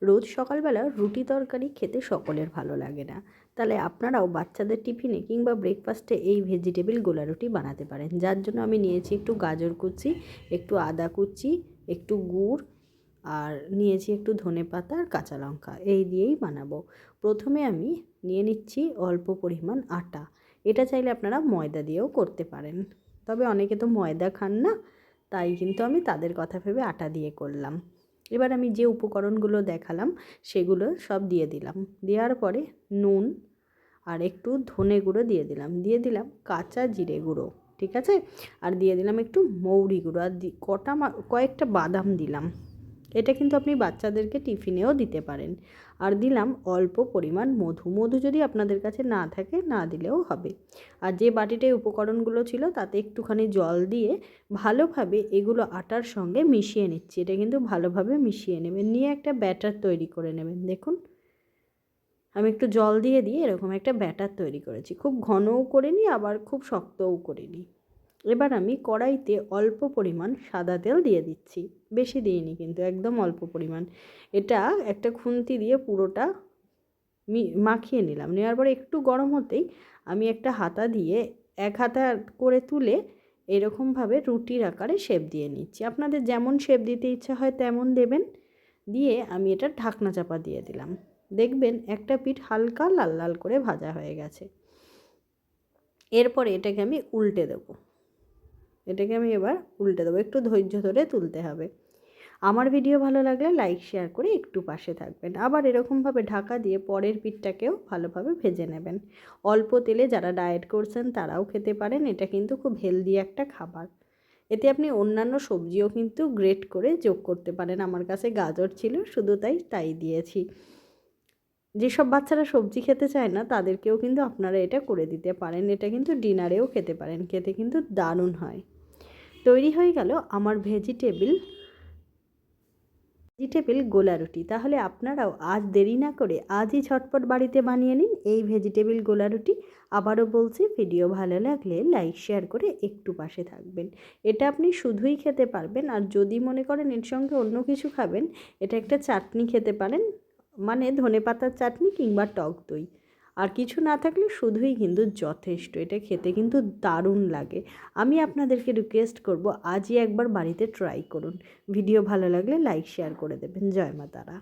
রোজ সকালবেলা রুটি তরকারি খেতে সকলের ভালো লাগে না, তাহলে আপনারাও বাচ্চাদের টিফিনে কিংবা ব্রেকফাস্টে এই ভেজিটেবিল গোলা রুটি বানাতে পারেন। যার জন্য আমি নিয়েছি একটু গাজর কুচি, একটু আদা কুচি, একটু গুড়, আর নিয়েছি একটু ধনেপাতা আর কাঁচা লঙ্কা। এই দিয়েই বানাবো। প্রথমে আমি নিয়ে নিচ্ছি অল্প পরিমাণ আটা। এটা চাইলে আপনারা ময়দা দিয়েও করতে পারেন, তবে অনেকে তো ময়দা খান না, তাই কিন্তু আমি তাদের কথা ভেবে আটা দিয়ে করলাম। এবার আমি যে উপকরণগুলো দেখালাম সেগুলো সব দিয়ে দিলাম। দেওয়ার পরে নুন আর একটু ধনে গুঁড়ো দিয়ে দিলাম কাঁচা জিরে গুঁড়ো, ঠিক আছে, আর দিয়ে দিলাম একটু মৌরি গুঁড়ো, আর কয়েকটা বাদাম দিলাম। এটা কিন্তু আপনি বাচ্চাদেরকে টিফিনেও দিতে পারেন। আর দিলাম অল্প পরিমাণ মধু যদি আপনাদের কাছে না থাকে না দিলেও হবে। আর যে বাটিটায় উপকরণগুলো ছিল তাতে একটুখানি জল দিয়ে ভালোভাবে এগুলো আটার সঙ্গে মিশিয়ে নিচ্ছি। এটা কিন্তু ভালোভাবে মিশিয়ে নেবেন, নিয়ে একটা ব্যাটার তৈরি করে নেবেন। দেখুন আমি একটু জল দিয়ে এরকম একটা ব্যাটার তৈরি করেছি। খুব ঘনও করিনি আবার খুব শক্তও করিনি। এবার আমি কড়াইতে অল্প পরিমাণ সাদা তেল দিয়ে দিচ্ছি, বেশি দিইনি কিন্তু, একদম অল্প পরিমাণ। এটা একটা খুন্তি দিয়ে পুরোটা মাখিয়ে নিলাম। নেওয়ার পরে একটু গরম হতেই আমি একটা হাতা দিয়ে এক হাতা করে তুলে এরকমভাবে রুটির আকারে শেপ দিয়ে নিচ্ছি। আপনাদের যেমন শেপ দিতে ইচ্ছা হয় তেমন দেবেন। দিয়ে আমি এটা ঢাকনা চাপা দিয়ে দিলাম। দেখবেন একটা পিঠ হালকা লাল লাল করে ভাজা হয়ে গেছে। এরপরে এটাকে আমি উল্টে দেবো। এবার উল্টে দেবো, একটু ধৈর্য ধরে তুলতে হবে। আমার ভিডিও ভালো লাগলে লাইক শেয়ার করে একটু পাশে থাকবেন। আবার এরকমভাবে ঢাকা দিয়ে পরের পিঠটাকেও ভালোভাবে ভেজে নেবেন। অল্প তেলে যারা ডায়েট করছেন তারাও খেতে পারেন। এটা কিন্তু খুব হেলদি একটা খাবার। এতে আপনি অন্যান্য সবজিও কিন্তু গ্রেট করে যোগ করতে পারেন। আমার কাছে গাজর ছিল, শুধু তাই দিয়েছি। যেসব বাচ্চারা সবজি খেতে চায় না তাদেরকেও কিন্তু আপনারা এটা করে দিতে পারেন। এটা কিন্তু ডিনারেও খেতে পারেন, খেতে কিন্তু দারুণ হয়। তৈরি হয়ে গেল আমার ভেজিটেবিল গোলা রুটি। তাহলে আপনারাও আজ দেরি না করে আজই ঝটপট বাড়িতে বানিয়ে নিন এই ভেজিটেবিল গোলা রুটি। আবারও বলছি, ভিডিও ভালো লাগলে লাইক শেয়ার করে একটু পাশে থাকবেন। এটা আপনি শুধুই খেতে পারবেন, আর যদি মনে করেন এর সঙ্গে অন্য কিছু খাবেন, এটা একটা চাটনি খেতে পারেন, মানে ধনেপাতার চাটনি কিংবা টক দই। আর কিছু না থাকলে শুধুই কিন্তু যথেষ্ট। এটা খেতে কিন্তু দারুণ লাগে। আমি আপনাদেরকে রিকোয়েস্ট করব আজই একবার বাড়িতে ট্রাই করুন। ভিডিও ভালো লাগলে লাইক শেয়ার করে দেবেন। জয় মা তারা।